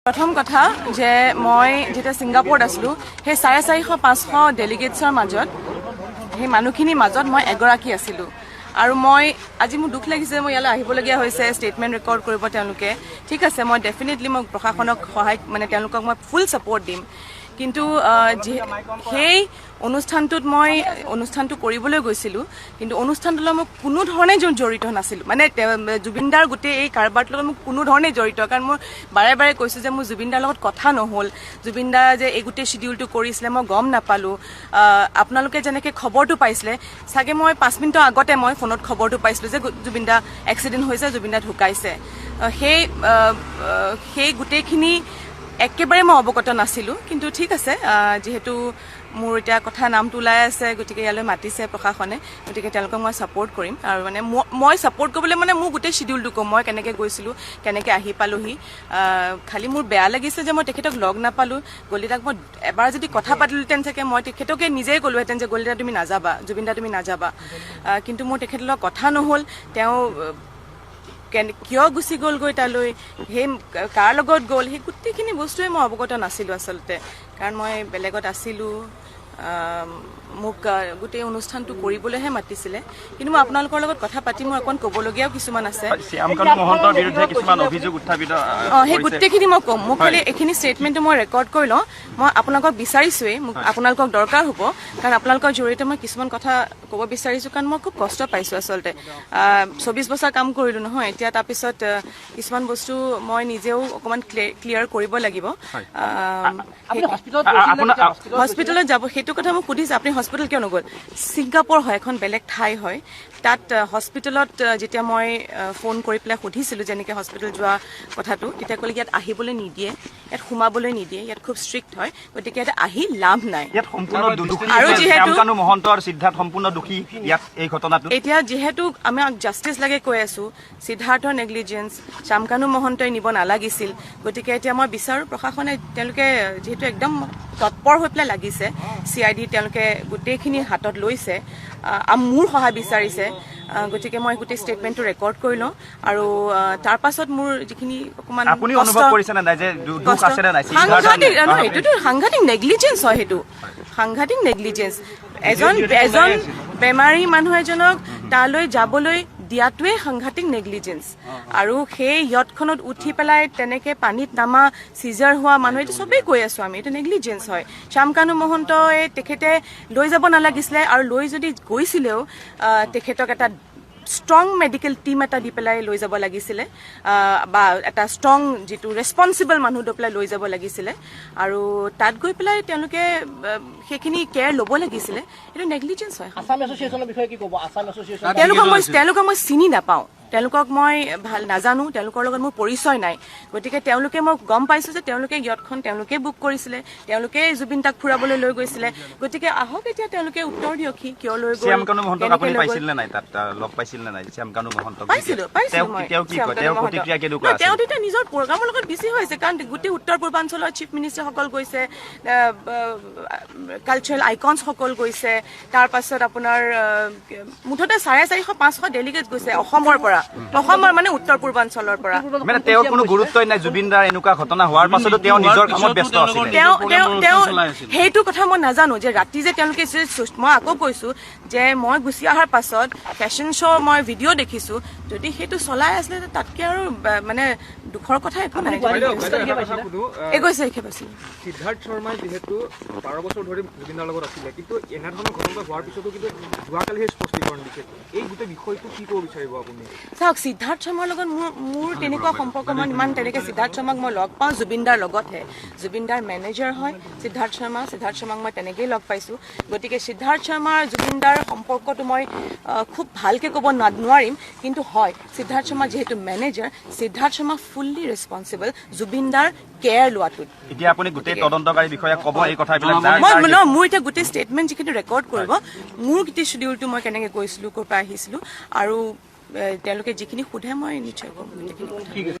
প্ৰথম কথা যে মই যেতিয়া ছিংগাপুৰত আছিলোঁ সেই 450-500 ডেলিগেটছৰ মাজত সেই মানুহখিনিৰ মাজত মই এগৰাকী আছিলোঁ আৰু মই আজি মোৰ দুখ লাগিছে মই ইয়ালৈ আহিবলগীয়া হৈছে ষ্টেটমেণ্ট ৰেকৰ্ড কৰিব তেওঁলোকে ঠিক আছে মই ডেফিনেটলি মই প্ৰশাসনক সহায় মানে তেওঁলোকক মই ফুল ছাপোৰ্ট দিম কিন্তু সেই অনুষ্ঠানটো কৰিবলৈ গৈছিলোঁ কিন্তু অনুষ্ঠানটোৰ লগত মই কোনো ধৰণে জড়িত নাছিলোঁ মানে জুবিন দাৰ গোটেই এই কাৰবাৰটোৰ লগত মোক কোনো ধৰণে জড়িত কাৰণ মই বাৰে বাৰে কৈছোঁ যে মোৰ জুবিন দাৰ লগত কথা নহ'ল জুবিন দা যে এই গোটেই শ্বিডিউলটো কৰিছিলে মই গম নাপালোঁ আপোনালোকে যেনেকৈ খবৰটো পাইছিলে চাগে মই 5 মিনিটৰ আগতে মই ফোনত খবৰটো পাইছিলোঁ যে জুবিন দা এক্সিডেণ্ট হৈছে জুবিন দা ঢুকাইছে সেই গোটেইখিনি একেবাৰে মই অৱগত নাছিলোঁ কিন্তু ঠিক আছে যিহেতু মোৰ এতিয়া কথা নামটো ওলাই আছে গতিকে ইয়ালৈ মাতিছে প্ৰশাসনে গতিকে তেওঁলোকক মই ছাপোৰ্ট কৰিম আৰু মানে মই ছাপোৰ্ট কৰিবলৈ মানে মোৰ গোটেই শ্বিডিউলটো ক'ম মই কেনেকৈ গৈছিলোঁ কেনেকৈ আহি পালোহি খালি মোৰ বেয়া লাগিছে যে মই তেখেতক লগ নাপালোঁ গলিদাক মই এবাৰ যদি কথা পাতিলোহেঁতেন চাগে মই তেখেতকে নিজেই ক'লোহেঁতেন যে গলিদা তুমি নাযাবা জুবিন দা তুমি নাযাবা কিন্তু মোৰ তেখেতৰ লগত কথা নহ'ল তেওঁ কিয় গুচি গ'লগৈ তালৈ সেই কাৰ লগত গ'ল সেই গোটেইখিনি বস্তুৱে মই অৱগত নাছিলোঁ আচলতে কাৰণ মই বেলেগত আছিলোঁ মোক গোটেই অনুষ্ঠানটো কৰিবলৈহে মাতিছিলে কিন্তু মই আপোনালোকৰ লগত কথা পাতি মোৰ অকণ ক'বলগীয়াও কিছুমান আছে সেই গোটেইখিনি মই ক'ম মোক খালি এইখিনি ষ্টেটমেণ্টটো মই ৰেকৰ্ড কৰি লওঁ মই আপোনালোকক বিচাৰিছোৱেই মোক আপোনালোকক দৰকাৰ হ'ব কাৰণ আপোনালোকৰ জৰিয়তে মই কিছুমান কথা ক'ব বিচাৰিছোঁ কাৰণ মই খুব কষ্ট পাইছোঁ আচলতে 24 বছৰ কাম কৰিলোঁ নহয় এতিয়া তাৰপিছত কিছুমান বস্তু মই নিজেও অকণমান ক্লিয়াৰ কৰিব লাগিব হস্পিটেলত যাব সেইটো কথা মোক সুধিছে আপুনি হস্পিটেল কিয় নগ'ল ছিংগাপুৰ হয় এখন বেলেগ ঠাই হয় তাত হস্পিটেলত যেতিয়া মই ফোন কৰি পেলাই সুধিছিলোঁ যেনেকৈ হস্পিটেল যোৱা কথাটো তেতিয়া ক'লে ইয়াত আহিবলৈ নিদিয়ে ইয়াত সোমাবলৈ নিদিয়ে ইয়াত খুব ষ্ট্ৰিক্ট হয় গতিকে ইয়াত আহি লাভ নাই আৰু যিহেতু এতিয়া যিহেতু আমাক জাষ্টিচ লাগে কৈ আছোঁ সিদ্ধাৰ্থৰ নেগলিজেঞ্চ শ্যামকানু মহন্তই নিব নালাগিছিল গতিকে এতিয়া মই বিচাৰোঁ প্ৰশাসনে তেওঁলোকে যিহেতু একদম তৎপৰ হৈ পেলাই লাগিছে CID তেওঁলোকে গোটেইখিনি হাতত লৈছে মোৰ সহায় বিচাৰিছে গতিকে মই গোটেই ষ্টেটমেণ্টটো ৰেকৰ্ড কৰি লওঁ আৰু তাৰ পাছত মোৰ যিখিনি অকণমান এইটোতো সাংঘাতিক নেগলিজেঞ্চ হয় সেইটো সাংঘাতিক নেগলিজেঞ্চ এজন বেমাৰী মানুহ এজনক তালৈ যাবলৈ দিয়াটোৱে সাংঘাতিক নেগলিজেঞ্চ আৰু সেই ইয়টখনত উঠি পেলাই তেনেকৈ পানীত নামা চিজাৰ হোৱা মানুহ এইটো চবেই কৈ আছোঁ আমি এইটো নেগলিজেঞ্চ হয় শ্যামকানু মহন্তই তেখেতে লৈ যাব নালাগিছিলে আৰু লৈ যদি গৈছিলেও তেখেতক এটা ষ্ট্ৰং মেডিকেল টিম এটা দি পেলাই লৈ যাব লাগিছিলে বা এটা ষ্ট্ৰং যিটো ৰেছপনচিবল মানুহ দি পেলাই লৈ যাব লাগিছিলে আৰু তাত গৈ পেলাই তেওঁলোকে সেইখিনি কেয়াৰ ল'ব লাগিছিলে এইটো নেগলিজেঞ্চ হয় তেওঁলোকক মই চিনি নাপাওঁ তেওঁলোকক মই ভাল নাজানো তেওঁলোকৰ লগত মোৰ পৰিচয় নাই গতিকে তেওঁলোকে মই গম পাইছোঁ যে তেওঁলোকে ইয়টখন তেওঁলোকে বুক কৰিছিলে তেওঁলোকে জুবিন দাক ফুৰাবলৈ লৈ গৈছিলে গতিকে আহক এতিয়া তেওঁলোকে উত্তৰ দিয়কহি কিয় লৈ গ'ল তেওঁ তেতিয়া নিজৰ প্ৰগ্ৰামৰ লগত বিজি হৈছে কাৰণ গোটেই উত্তৰ পূৰ্বাঞ্চলৰ চিফ মিনিষ্টাৰসকল গৈছে কালচাৰেল আইকনছসকল গৈছে তাৰ পাছত আপোনাৰ মুঠতে 450-500 ডেলিগেট গৈছে অসমৰ পৰা অসমৰ মানে উত্তৰ পূৰ্বাঞ্চলৰ পৰা মানে তেওঁৰ কোনো গুৰুত্বই নাই জুবিন দাৰ এনেকুৱা ঘটনা হোৱাৰ পাছতো তেওঁ নিজৰ কামত ব্যস্ত আছিল তেওঁ সেইটো কথা মই নাজানো যে ৰাতি যে তেওঁলোকে মই আকৌ কৈছোঁ যে মই গুচি অহাৰ পাছত ফেশ্বন শ্ব' মই ভিডিঅ' দেখিছোঁ যদি সেইটো চলাই আছিলে তাতকৈ আৰু মানে দুখৰ কথা একো নাই সিদ্ধাৰ্থ শৰ্মাই যিহেতু 12 বছৰ ধৰি জুবিনৰ লগত আছিলে কিন্তু এনেধৰণৰ ঘটনা হোৱাৰ পিছতো কিন্তু যোৱাকালি সেই স্পষ্টীকৰণ দিছে এই গোটেই বিষয়টো কি ক'ব বিচাৰিব আপুনি চাওক সিদ্ধাৰ্থ শৰ্মাৰ লগত মোৰ তেনেকুৱা সম্পৰ্ক মই ইমান তেনেকৈ সিদ্ধাৰ্থ শৰ্মাক মই লগ পাওঁ জুবিন দাৰ লগতহে জুবিন দাৰ মেনেজাৰ হয় সিদ্ধাৰ্থ শৰ্মাক মই তেনেকৈয়ে লগ পাইছোঁ গতিকে সিদ্ধাৰ্থ শৰ্মাৰ জুবিন দাৰ সম্পৰ্কটো মই খুব ভালকৈ ক'ব নোৱাৰিম কিন্তু হয় সিদ্ধাৰ্থ শৰ্মা যিহেতু manager Siddhartha Sharma fully responsible Zubeen দাৰ কেয়াৰ লোৱাটোত এতিয়া আপুনি গোটেই তদন্তকাৰী বিষয়া ক'ব এই কথাবিলাক মোৰ এতিয়া গোটেই ষ্টেটমেণ্ট যিখিনি ৰেকৰ্ড কৰিব মোৰ গোটেই শ্বিডিউলটো মই কেনেকৈ গৈছিলোঁ ক'ৰ পৰা আহিছিলোঁ আৰু তেওঁলোকে যিখিনি সোধে মই নিশ্চয় ক'ম